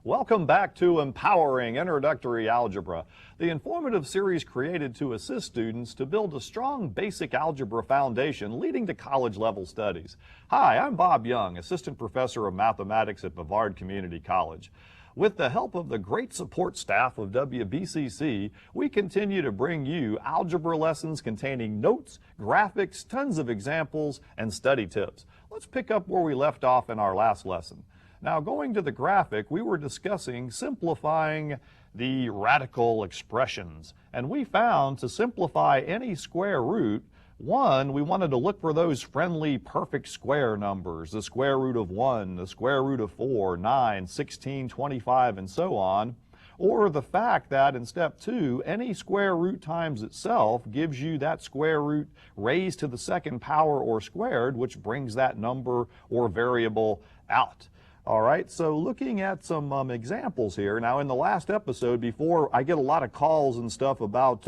Welcome back to Empowering Introductory Algebra, the informative series created to assist students to build a strong basic algebra foundation leading to college-level studies. Hi, I'm Bob Young, Assistant Professor of Mathematics at Brevard Community College. With the help of the great support staff of WBCC, we continue to bring you algebra lessons containing notes, graphics, tons of examples, and study tips. Let's pick up where we left off in our last lesson. Now, going to the graphic, we were discussing simplifying the radical expressions. And we found to simplify any square root, one, we wanted to look for those friendly perfect square numbers, the square root of 1, the square root of 4, 9, 16, 25, and so on. Or the fact that in step 2, any square root times itself gives you that square root raised to the second power or squared, which brings that number or variable out. All right, so looking at some examples here. Now, in the last episode, before I get a lot of calls and stuff about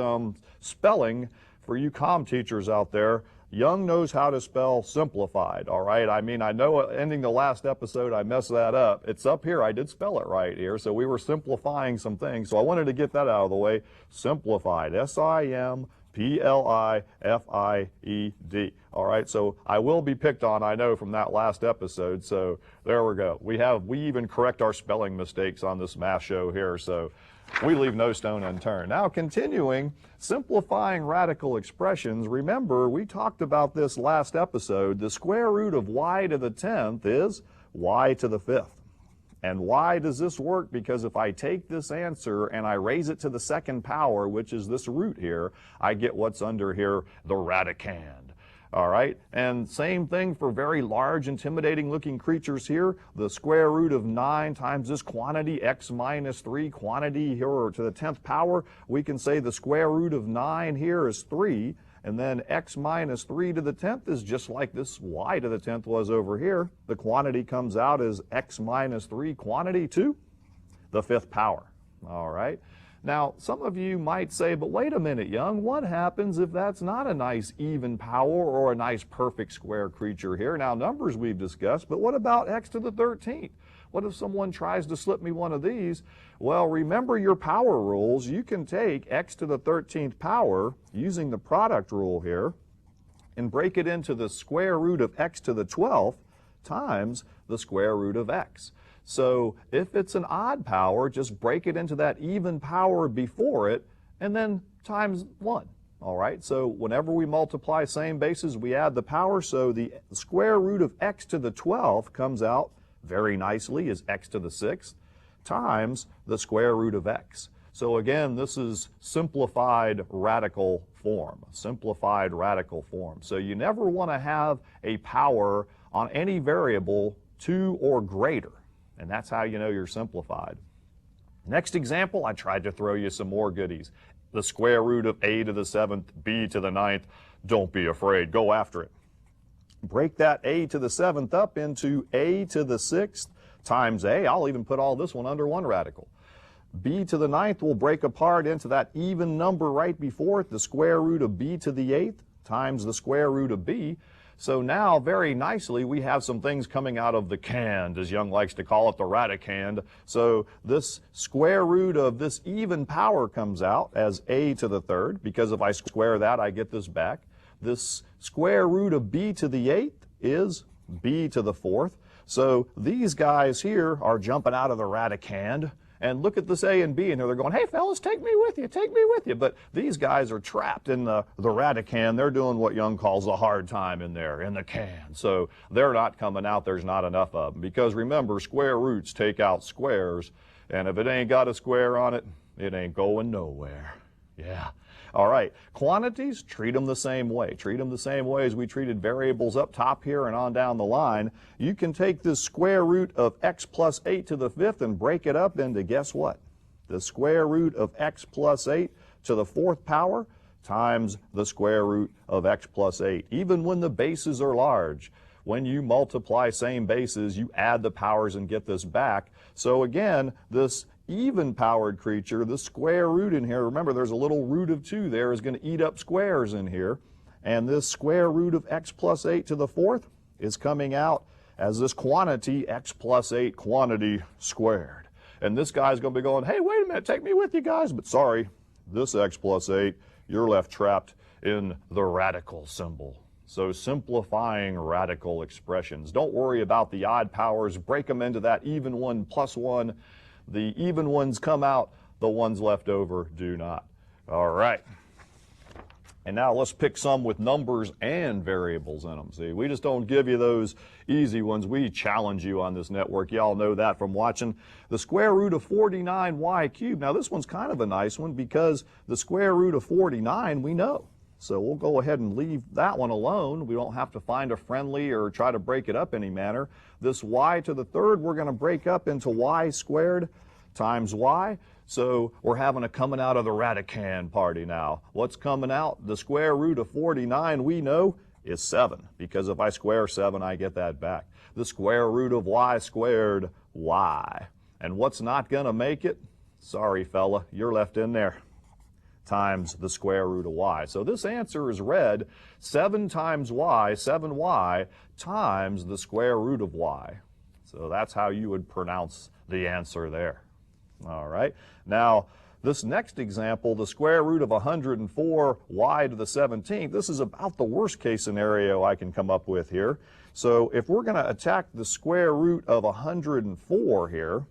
spelling, for you comm teachers out there, Young knows how to spell simplified, all right? I mean, I know ending the last episode, I messed that up. It's up here. I did spell it right here, so we were simplifying some things. So I wanted to get that out of the way. Simplified, S-I-M-P-L-I-F-I-E-D. All right, so I will be picked on, I know, from that last episode. So there we go. We even correct our spelling mistakes on this math show here. So we leave no stone unturned. Now, continuing, simplifying radical expressions. Remember, we talked about this last episode. The square root of y to the 10th is y to the 5th. And why does this work? Because if I take this answer and I raise it to the second power, which is this root here, I get what's under here, the radicand. All right, and same thing for very large, intimidating looking creatures here. The square root of 9 times this quantity, x minus 3 quantity here to the 10th power. We can say the square root of 9 here is 3, and then x minus 3 to the 10th is just like this y to the 10th was over here. The quantity comes out as x minus 3 quantity to the 5th power. All right. Now, some of you might say, but wait a minute, Young, what happens if that's not a nice even power or a nice perfect square creature here? Now, numbers we've discussed, but what about x to the 13th? What if someone tries to slip me one of these? Well, remember your power rules. You can take x to the 13th power using the product rule here and break it into the square root of x to the 12th times the square root of x. So if it's an odd power, just break it into that even power before it and then times 1. All right, so whenever we multiply same bases, we add the power. So the square root of x to the 12th comes out very nicely as x to the 6th times the square root of x. So again, this is simplified radical form, simplified radical form. So you never want to have a power on any variable 2 or greater. And that's how you know you're simplified. Next example, I tried to throw you some more goodies. The square root of a to the 7th, b to the 9th. Don't be afraid. Go after it. Break that a to the 7th up into a to the 6th times a. I'll even put all this one under one radical. B to the 9th will break apart into that even number right before it, the square root of b to the 8th times the square root of b. So now, very nicely, we have some things coming out of the cand, as Young likes to call it, the radicand. So this square root of this even power comes out as a to the 3rd, because if I square that, I get this back. This square root of b to the 8th is b to the 4th. So these guys here are jumping out of the radicand. And look at this a and b, and they're going, hey, fellas, take me with you, take me with you. But these guys are trapped in the radicand. They're doing what Young calls a hard time in there, in the can. So they're not coming out. There's not enough of them. Because remember, square roots take out squares. And if it ain't got a square on it, it ain't going nowhere. Yeah. All right. Quantities, treat them the same way. Treat them the same way as we treated variables up top here and on down the line. You can take this square root of x plus 8 to the 5th and break it up into, guess what? The square root of x plus 8 to the 4th power times the square root of x plus 8. Even when the bases are large, when you multiply same bases, you add the powers and get this back. So again, this even-powered creature, the square root in here, remember there's a little root of 2 there, is going to eat up squares in here. And this square root of x plus 8 to the 4th is coming out as this quantity, x plus 8 quantity squared. And this guy's going to be going, hey, wait a minute, take me with you guys. But sorry, this x plus 8, you're left trapped in the radical symbol. So simplifying radical expressions. Don't worry about the odd powers. Break them into that even one plus 1. The even ones come out. The ones left over do not. All right. And now let's pick some with numbers and variables in them. See, we just don't give you those easy ones. We challenge you on this network. Y'all know that from watching the square root of 49y cubed. Now this one's kind of a nice one because the square root of 49 we know. So we'll go ahead and leave that one alone. We don't have to find a friendly or try to break it up any manner. This y to the 3rd we're going to break up into y squared times y. So we're having a coming out of the radicand party now. What's coming out? The square root of 49 we know is 7, because if I square 7 I get that back. The square root of y squared, y. And what's not going to make it? Sorry fella, you're left in there. Times the square root of y. So this answer is read 7 times y, 7y, times the square root of y. So that's how you would pronounce the answer there. All right. Now, this next example, the square root of 104 y to the 17th, this is about the worst case scenario I can come up with here. So if we're going to attack the square root of 104 here,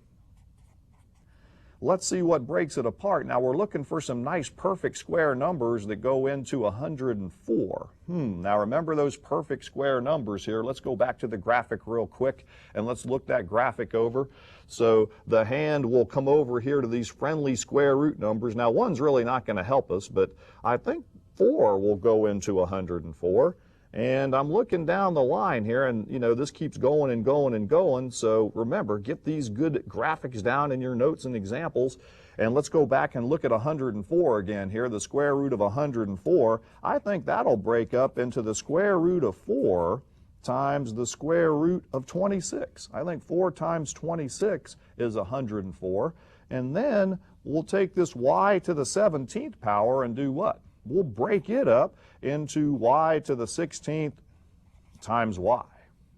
let's see what breaks it apart. Now we're looking for some nice perfect square numbers that go into 104. Now remember those perfect square numbers here. Let's go back to the graphic real quick and let's look that graphic over. So the hand will come over here to these friendly square root numbers. Now 1's really not going to help us, but I think 4 will go into 104. And I'm looking down the line here, and you know, this keeps going and going and going. So remember, get these good graphics down in your notes and examples. And let's go back and look at 104 again here, the square root of 104. I think that'll break up into the square root of 4 times the square root of 26. I think 4 times 26 is 104. And then we'll take this y to the 17th power and do what? We'll break it up into y to the 16th times y.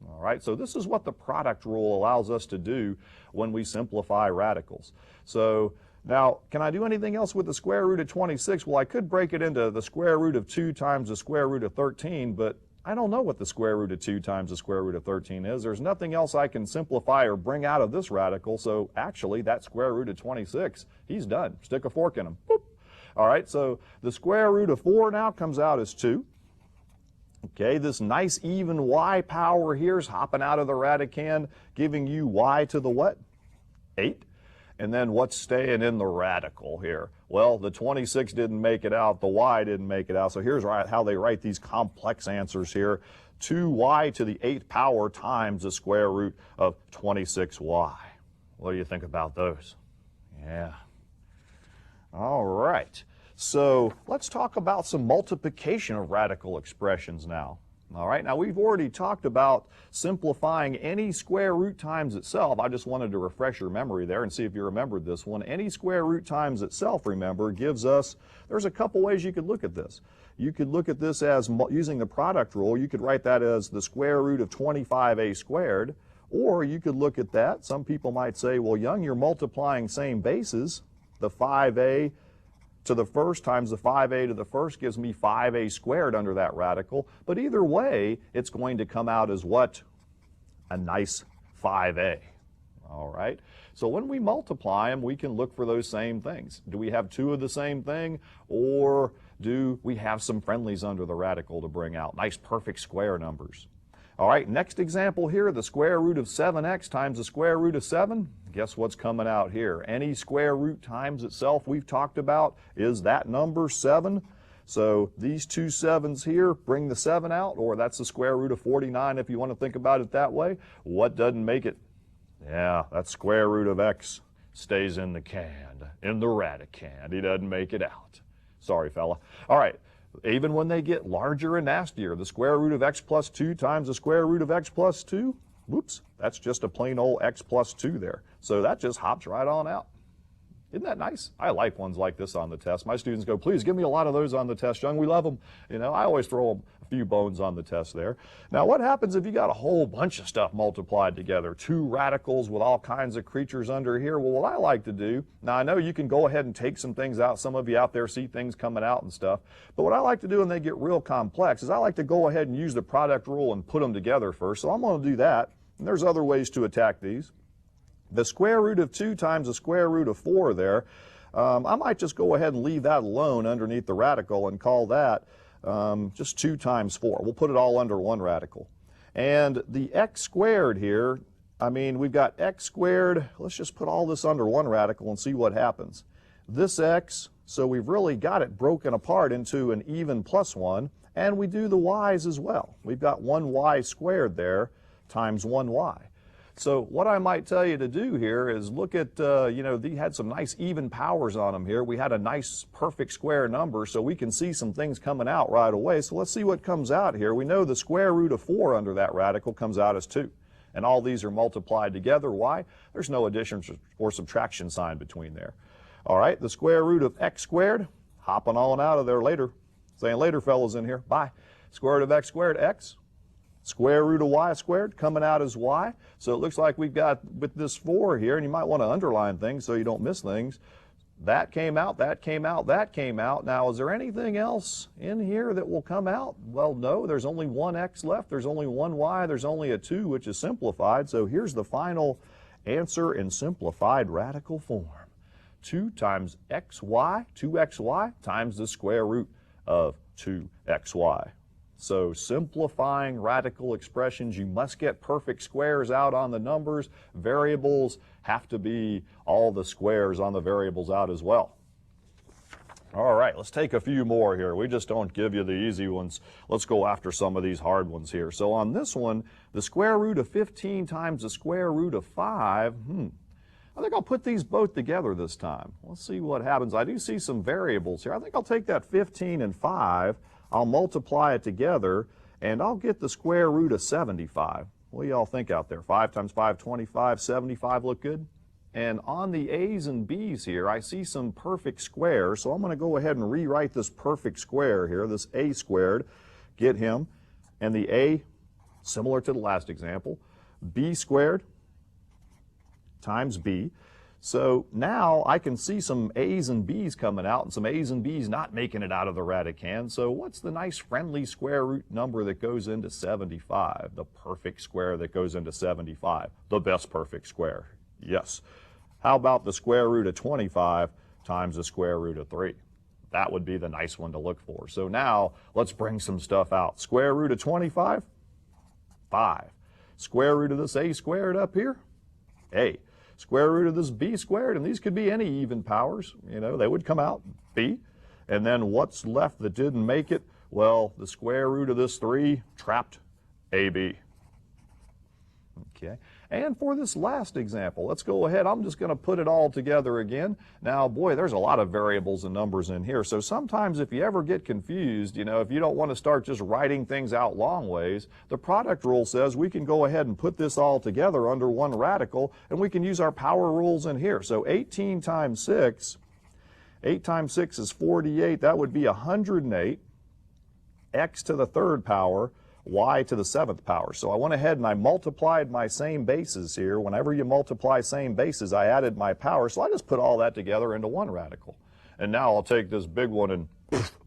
All right, so this is what the product rule allows us to do when we simplify radicals. So now, can I do anything else with the square root of 26? Well, I could break it into the square root of 2 times the square root of 13, but I don't know what the square root of 2 times the square root of 13 is. There's nothing else I can simplify or bring out of this radical, so actually that square root of 26, he's done. Stick a fork in him. Boop. All right, so the square root of 4 now comes out as 2. Okay, this nice even y power here is hopping out of the radicand, giving you y to the what? 8. And then what's staying in the radical here? Well, the 26 didn't make it out, the y didn't make it out. So here's how they write these complex answers here. 2y to the 8th power times the square root of 26y. What do you think about those? Yeah. All right, so let's talk about some multiplication of radical expressions now. All right, now we've already talked about simplifying any square root times itself. I just wanted to refresh your memory there and see if you remembered this one. Any square root times itself, remember, gives us, there's a couple ways you could look at this. You could look at this as, using the product rule, you could write that as the square root of 25a squared, or you could look at that. Some people might say, well, Young, you're multiplying same bases. The 5a to the first times the 5a to the first gives me 5a squared under that radical. But either way, it's going to come out as what? A nice 5a. All right? So when we multiply them, we can look for those same things. Do we have 2 of the same thing? Or do we have some friendlies under the radical to bring out? Nice perfect square numbers. All right, next example here, the square root of 7x times the square root of 7. Guess what's coming out here? Any square root times itself we've talked about is that number 7. So these two 7s here bring the 7 out, or that's the square root of 49 if you want to think about it that way. What doesn't make it? Yeah, that square root of x stays in the can, in the radicand. He doesn't make it out. Sorry, fella. All right. Even when they get larger and nastier, the square root of x plus 2 times the square root of x plus 2, whoops, that's just a plain old x plus 2 there. So that just hops right on out. Isn't that nice? I like ones like this on the test. My students go, please give me a lot of those on the test, Young. We love them. You know, I always throw them a few bones on the test there. Now, what happens if you got a whole bunch of stuff multiplied together? Two radicals with all kinds of creatures under here? Well, what I like to do, now I know you can go ahead and take some things out. Some of you out there see things coming out and stuff. But what I like to do when they get real complex is I like to go ahead and use the product rule and put them together first. So I'm going to do that. And there's other ways to attack these. The square root of 2 times the square root of 4 there, I might just go ahead and leave that alone underneath the radical and call that just 2 times 4. We'll put it all under one radical. And the x squared here, I mean, we've got x squared. Let's just put all this under one radical and see what happens. This x, so we've really got it broken apart into an even plus 1, and we do the y's as well. We've got 1y squared there times 1y. So what I might tell you to do here is look at, you know, they had some nice even powers on them here. We had a nice perfect square number, so we can see some things coming out right away. So let's see what comes out here. We know the square root of 4 under that radical comes out as 2. And all these are multiplied together. Why? There's no addition or subtraction sign between there. All right, the square root of x squared, hopping on out of there later. Saying later, fellas in here, bye. Square root of x squared, x. Square root of y squared coming out as y. So it looks like we've got with this 4 here, and you might want to underline things so you don't miss things. That came out, that came out, that came out. Now, is there anything else in here that will come out? Well, no, there's only one x left. There's only one y. There's only a 2, which is simplified. So here's the final answer in simplified radical form. 2 times xy, 2xy, times the square root of 2xy. So simplifying radical expressions, you must get perfect squares out on the numbers. Variables have to be all the squares on the variables out as well. All right, let's take a few more here. We just don't give you the easy ones. Let's go after some of these hard ones here. So on this one, the square root of 15 times the square root of 5, I think I'll put these both together this time. Let's see what happens. I do see some variables here. I think I'll take that 15 and 5. I'll multiply it together, and I'll get the square root of 75. What do y'all think out there? 5 times 5, 25, 75 look good? And on the a's and b's here, I see some perfect squares, so I'm going to go ahead and rewrite this perfect square here, this a squared, get him, and the a, similar to the last example, b squared times b. So now I can see some a's and b's coming out and some a's and b's not making it out of the radicand. So what's the nice friendly square root number that goes into 75? The perfect square that goes into 75. The best perfect square. Yes. How about the square root of 25 times the square root of 3? That would be the nice one to look for. So now let's bring some stuff out. Square root of 25? 5. Square root of this a squared up here? A. Square root of this b squared, and these could be any even powers, you know, they would come out b. And then what's left that didn't make it? Well, the square root of this 3 trapped ab. Okay, and for this last example, let's go ahead. I'm just going to put it all together again. Now, boy, there's a lot of variables and numbers in here. So sometimes if you ever get confused, you know, if you don't want to start just writing things out long ways, the product rule says we can go ahead and put this all together under one radical, and we can use our power rules in here. So 18 times 6, 8 times 6 is 48. That would be 108, x to the 3rd power, y to the 7th power. So I went ahead and I multiplied my same bases here. Whenever you multiply same bases, I added my power. So I just put all that together into one radical. And now I'll take this big one and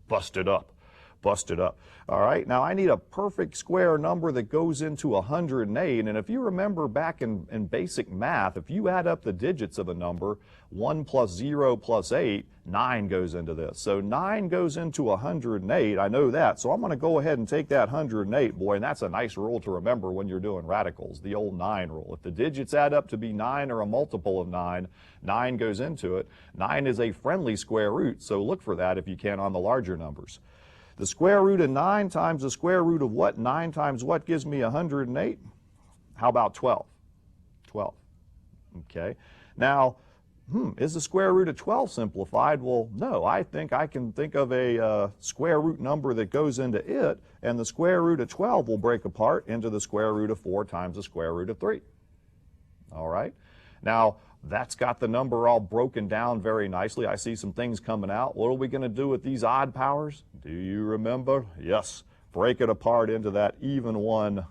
bust it up. Bust it up. All right, now I need a perfect square number that goes into 108. And if you remember back in basic math, if you add up the digits of a number, 1 plus 0 plus 8, 9 goes into this. So 9 goes into 108. I know that. So I'm going to go ahead and take that 108, boy, and that's a nice rule to remember when you're doing radicals, the old 9 rule. If the digits add up to be 9 or a multiple of 9, 9 goes into it. 9 is a friendly square root, so look for that if you can on the larger numbers. The square root of 9 times the square root of what? 9 times what gives me 108? How about 12? 12. Okay. Now, is the square root of 12 simplified? Well, no. I think I can think of a square root number that goes into it, and the square root of 12 will break apart into the square root of 4 times the square root of 3. All right. Now, That's got the number all broken down very nicely. I see some things coming out. What are we going to do with these odd powers? Do you remember? Yes. Break it apart into that even 1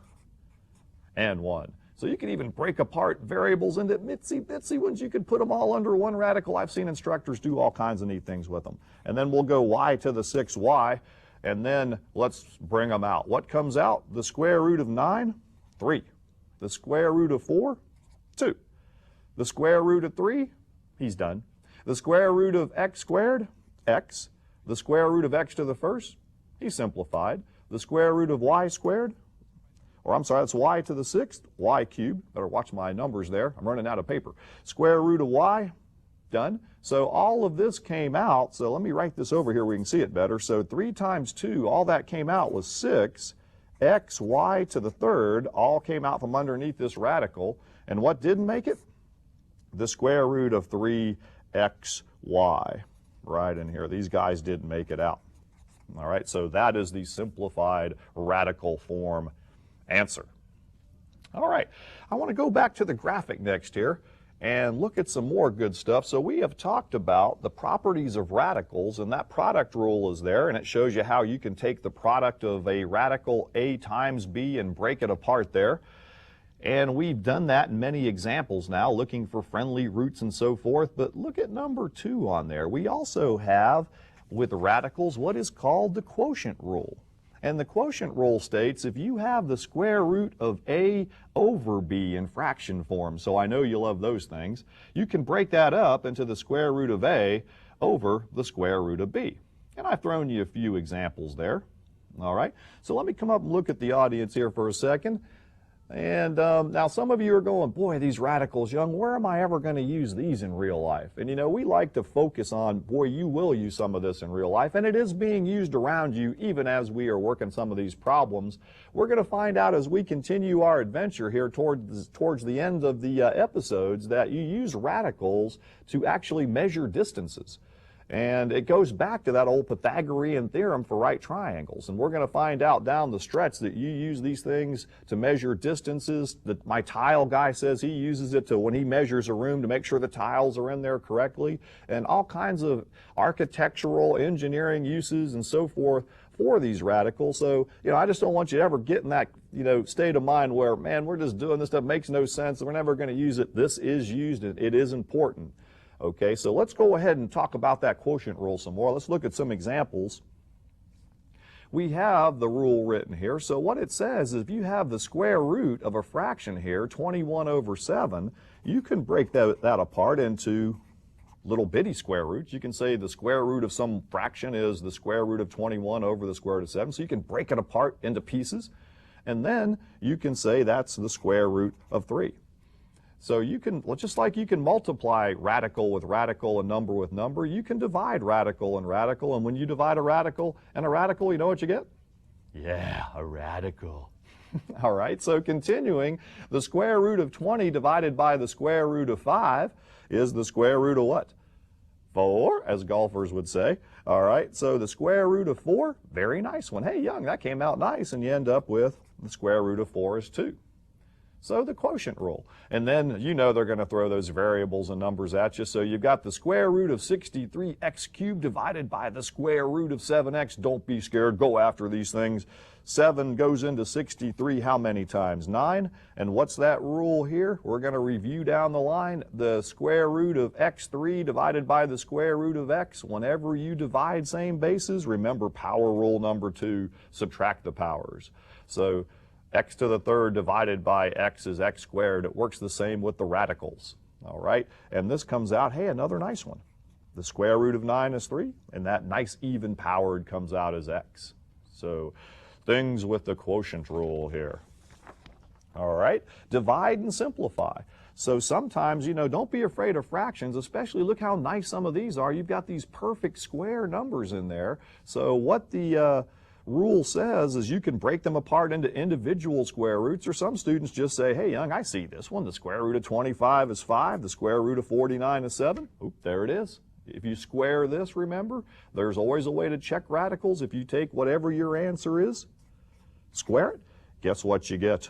and 1. So you can even break apart variables into itsy-bitsy ones. You could put them all under one radical. I've seen instructors do all kinds of neat things with them. And then we'll go y to the 6y, and then let's bring them out. What comes out? The square root of 9, 3. The square root of 4, 2. The square root of 3, he's done. The square root of x squared, x. The square root of x to the first, he simplified. The square root of y squared, or I'm sorry, that's y to the 6th, y cubed. Better watch my numbers there. I'm running out of paper. Square root of y, done. So all of this came out. So let me write this over here where we can see it better. So 3 times 2, all that came out was 6. X, y to the 3rd, all came out from underneath this radical. And what didn't make it? The square root of 3xy, right in here. These guys didn't make it out. All right, so that is the simplified radical form answer. All right, I want to go back to the graphic next here and look at some more good stuff. So we have talked about the properties of radicals, and that product rule is there, and it shows you how you can take the product of a radical a times b and break it apart there. And we've done that in many examples now, looking for friendly roots and so forth. But look at number 2 on there. We also have, with radicals, what is called the quotient rule. And the quotient rule states if you have the square root of a over b in fraction form, so I know you love those things, you can break that up into the square root of a over the square root of b. And I've thrown you a few examples there. All right, so let me come up and look at the audience here for a second. And now some of you are going, boy, these radicals, Young, where am I ever going to use these in real life? And you know, we like to focus on, boy, you will use some of this in real life, and it is being used around you even as we are working some of these problems. We're going to find out as we continue our adventure here towards the end of the episodes that you use radicals to actually measure distances. And it goes back to that old Pythagorean theorem for right triangles. And we're going to find out down the stretch that you use these things to measure distances. That my tile guy says he uses it to when he measures a room to make sure the tiles are in there correctly. And all kinds of architectural, engineering uses and so forth for these radicals. So, you know, I just don't want you to ever get in that, you know, state of mind where, man, we're just doing this stuff, makes no sense, and we're never going to use it. This is used, and it is important. Okay, so let's go ahead and talk about that quotient rule some more. Let's look at some examples. We have the rule written here. So what it says is if you have the square root of a fraction here, 21 over 7, you can break that apart into little bitty square roots. You can say the square root of some fraction is the square root of 21 over the square root of 7. So you can break it apart into pieces. And then you can say that's the square root of 3. So you can, just like you can multiply radical with radical and number with number, you can divide radical and radical. And when you divide a radical and a radical, you know what you get? Yeah, a radical. All right, so continuing, the square root of 20 divided by the square root of 5 is the square root of what? 4, as golfers would say. All right, so the square root of 4, very nice one. Hey, Young, that came out nice, and you end up with the square root of 4 is 2. So the quotient rule. And then you know they're going to throw those variables and numbers at you. So you've got the square root of 63x cubed divided by the square root of 7x. Don't be scared. Go after these things. 7 goes into 63 how many times? 9. And what's that rule here? We're going to review down the line. The square root of x3 divided by the square root of x. Whenever you divide same bases, remember power rule number 2, subtract the powers. So x to the 3rd divided by x is x squared. It works the same with the radicals. All right, and this comes out, hey, another nice one. The square root of 9 is 3, and that nice even powered comes out as x. So things with the quotient rule here. All right, divide and simplify. So sometimes, you know, don't be afraid of fractions, especially look how nice some of these are. You've got these perfect square numbers in there. So what the rule says is you can break them apart into individual square roots, or some students just say, hey, Young, I see this one. The square root of 25 is 5. The square root of 49 is 7. Oop, there it is. If you square this, remember, there's always a way to check radicals. If you take whatever your answer is, square it, guess what you get?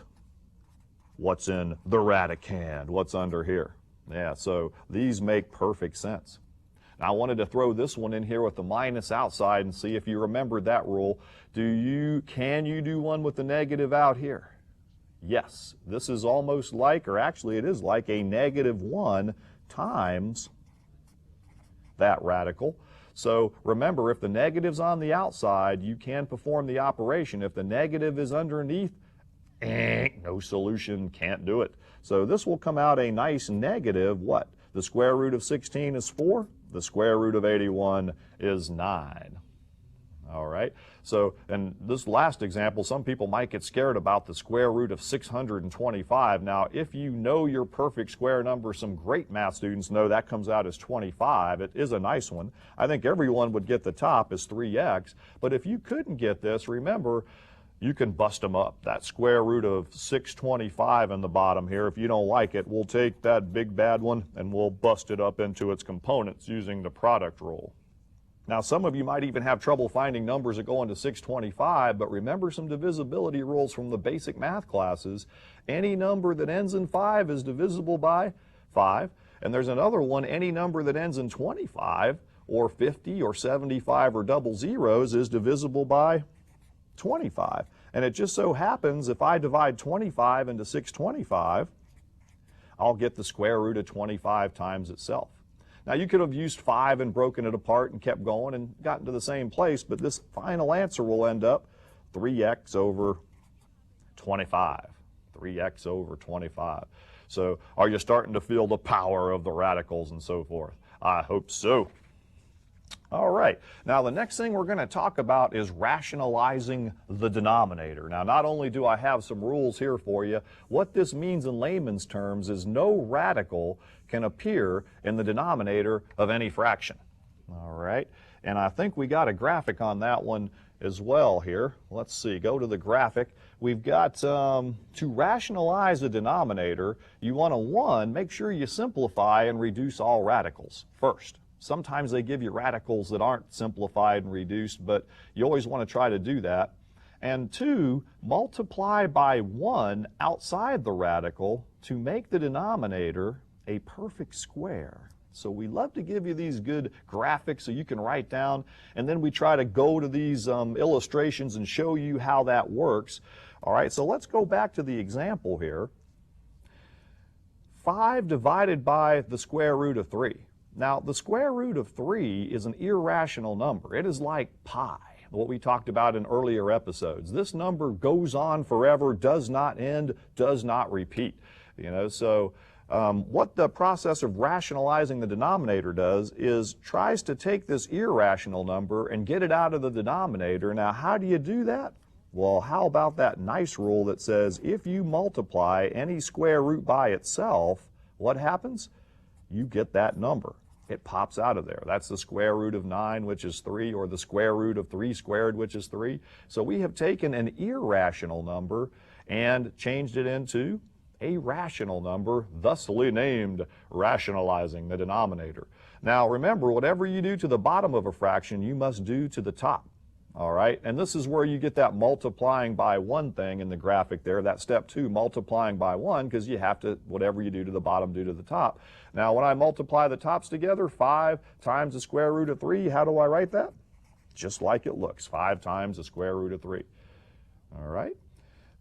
What's in the radicand? What's under here? Yeah, so these make perfect sense. Now, I wanted to throw this one in here with the minus outside and see if you remembered that rule. Can you do one with the negative out here? Yes, this is almost like, or actually it is like a -1 times that radical. So remember, if the negative's on the outside, you can perform the operation. If the negative is underneath, no solution, can't do it. So this will come out a nice negative, what? The square root of 16 is 4. The square root of 81 is 9. All right, so in this last example, some people might get scared about the square root of 625. Now, if you know your perfect square number, some great math students know that comes out as 25. It is a nice one. I think everyone would get the top as 3x, but if you couldn't get this, remember, you can bust them up. That square root of 625 in the bottom here, if you don't like it, we'll take that big bad one and we'll bust it up into its components using the product rule. Now, some of you might even have trouble finding numbers that go into 625, but remember some divisibility rules from the basic math classes. Any number that ends in 5 is divisible by 5. And there's another one, any number that ends in 25 or 50 or 75 or double zeros is divisible by 25. And it just so happens if I divide 25 into 625, I'll get the square root of 25 times itself. Now, you could have used 5 and broken it apart and kept going and gotten to the same place, but this final answer will end up 3x over 25. 3x over 25. So are you starting to feel the power of the radicals and so forth? I hope so. All right, now the next thing we're going to talk about is rationalizing the denominator. Now, not only do I have some rules here for you, what this means in layman's terms is no radical can appear in the denominator of any fraction. All right, and I think we got a graphic on that one as well here. Let's see, go to the graphic. We've got to rationalize the denominator, you want to, make sure you simplify and reduce all radicals first. Sometimes they give you radicals that aren't simplified and reduced, but you always want to try to do that. And 2, multiply by 1 outside the radical to make the denominator a perfect square. So we love to give you these good graphics so you can write down, and then we try to go to these illustrations and show you how that works. All right, so let's go back to the example here. 5 divided by the square root of 3. Now, the square root of 3 is an irrational number. It is like pi, what we talked about in earlier episodes. This number goes on forever, does not end, does not repeat. So what the process of rationalizing the denominator does is tries to take this irrational number and get it out of the denominator. Now, how do you do that? Well, how about that nice rule that says if you multiply any square root by itself, what happens? You get that number. It pops out of there. That's the square root of 9, which is 3, or the square root of 3 squared, which is 3. So we have taken an irrational number and changed it into a rational number, thusly named rationalizing the denominator. Now remember, whatever you do to the bottom of a fraction, you must do to the top. All right, and this is where you get that multiplying by 1 thing in the graphic there, that step 2, multiplying by 1, because you have to, whatever you do to the bottom, do to the top. Now, when I multiply the tops together, 5 times the square root of 3, how do I write that? Just like it looks, 5 times the square root of 3. All right,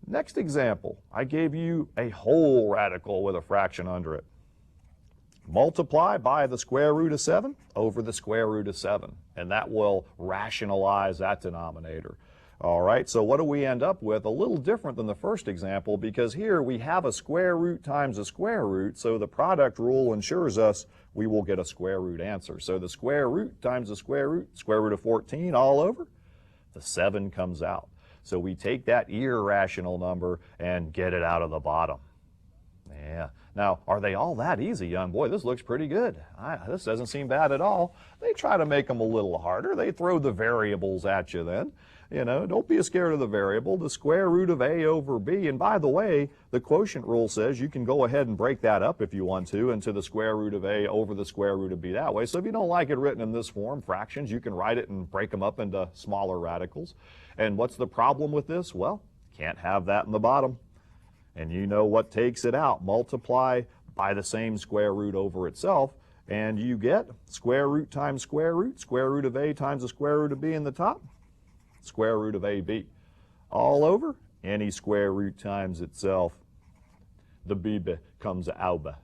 next example, I gave you a whole radical with a fraction under it. Multiply by the square root of 7 over the square root of 7, and that will rationalize that denominator. All right, so what do we end up with? A little different than the first example, because here we have a square root times a square root, so the product rule ensures us we will get a square root answer. So the square root times the square root of 14 all over, the 7 comes out. So we take that irrational number and get it out of the bottom. Yeah. Now, are they all that easy, young boy? This looks pretty good. This doesn't seem bad at all. They try to make them a little harder. They throw the variables at you then. Don't be scared of the variable. The square root of a over b. And by the way, the quotient rule says you can go ahead and break that up if you want to into the square root of a over the square root of b that way. So if you don't like it written in this form, fractions, you can write it and break them up into smaller radicals. And what's the problem with this? Well, can't have that in the bottom. And you know what takes it out. Multiply by the same square root over itself, and you get square root times square root of a times the square root of b in the top, square root of ab. All over any square root times itself, the b becomes alba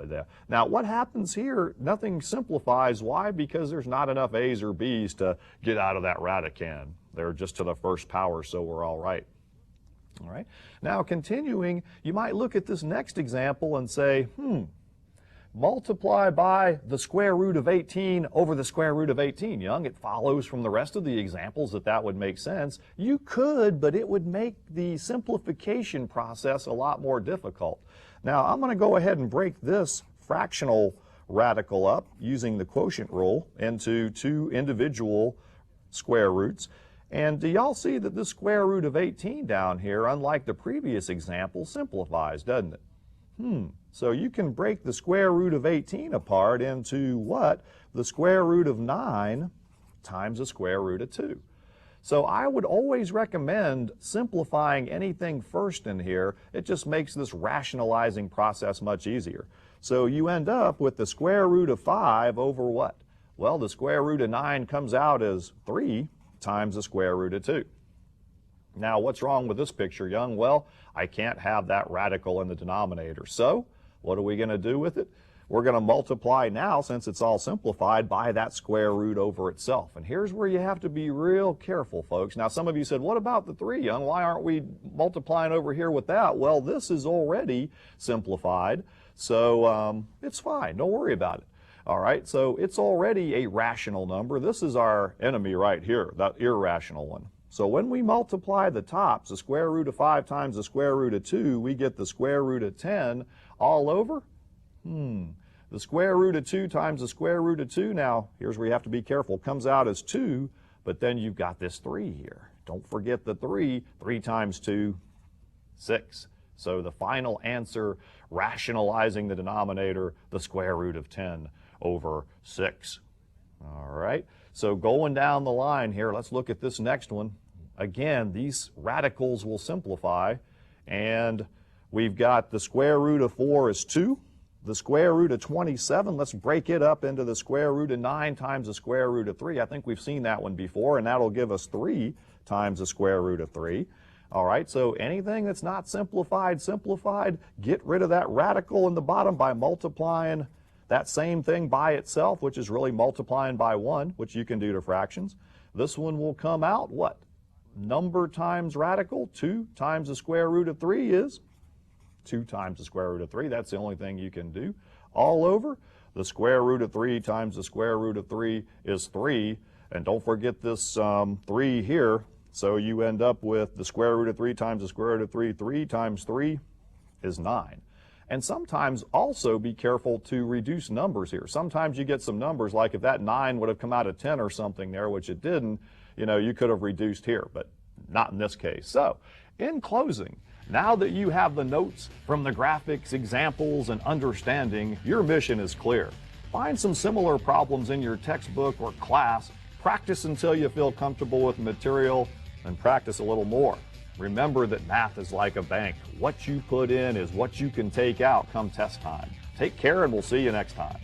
there. Now what happens here, nothing simplifies. Why? Because there's not enough a's or b's to get out of that radicand. They're just to the first power, so we're all right. All right. Now continuing, you might look at this next example and say, multiply by the square root of 18 over the square root of 18, Young. It follows from the rest of the examples that that would make sense. You could, but it would make the simplification process a lot more difficult. Now, I'm going to go ahead and break this fractional radical up using the quotient rule into two individual square roots. And do y'all see that the square root of 18 down here, unlike the previous example, simplifies, doesn't it? So you can break the square root of 18 apart into what? The square root of 9 times the square root of 2. So I would always recommend simplifying anything first in here. It just makes this rationalizing process much easier. So you end up with the square root of 5 over what? Well, the square root of 9 comes out as 3 times the square root of 2. Now, what's wrong with this picture, Young? Well, I can't have that radical in the denominator. So what are we going to do with it? We're going to multiply now, since it's all simplified, by that square root over itself. And here's where you have to be real careful, folks. Now, some of you said, what about the 3, Young? Why aren't we multiplying over here with that? Well, this is already simplified, so it's fine. Don't worry about it. All right, so it's already a rational number. This is our enemy right here, that irrational one. So when we multiply the tops, the square root of 5 times the square root of 2, we get the square root of 10 all over. The square root of 2 times the square root of 2, now here's where you have to be careful, comes out as 2, but then you've got this 3 here. Don't forget the 3. 3 times 2, 6. So the final answer, rationalizing the denominator, the square root of 10 over 6. All right, so going down the line here, let's look at this next one. Again, these radicals will simplify, and we've got the square root of 4 is 2. The square root of 27, let's break it up into the square root of 9 times the square root of 3. I think we've seen that one before, and that'll give us 3 times the square root of 3. All right, so anything that's not simplified, get rid of that radical in the bottom by multiplying that same thing by itself, which is really multiplying by 1, which you can do to fractions. This one will come out, what? Number times radical, 2 times the square root of 3 is 2 times the square root of 3. That's the only thing you can do. All over, the square root of 3 times the square root of 3 is 3. And don't forget this 3 here. So you end up with the square root of 3 times the square root of 3. 3 times 3 is 9. And sometimes also be careful to reduce numbers here. Sometimes you get some numbers, like if that 9 would have come out of 10 or something there, which it didn't, you could have reduced here, but not in this case. So, in closing, now that you have the notes from the graphics, examples, and understanding, your mission is clear. Find some similar problems in your textbook or class, practice until you feel comfortable with the material, and practice a little more. Remember that math is like a bank. What you put in is what you can take out come test time. Take care, and we'll see you next time.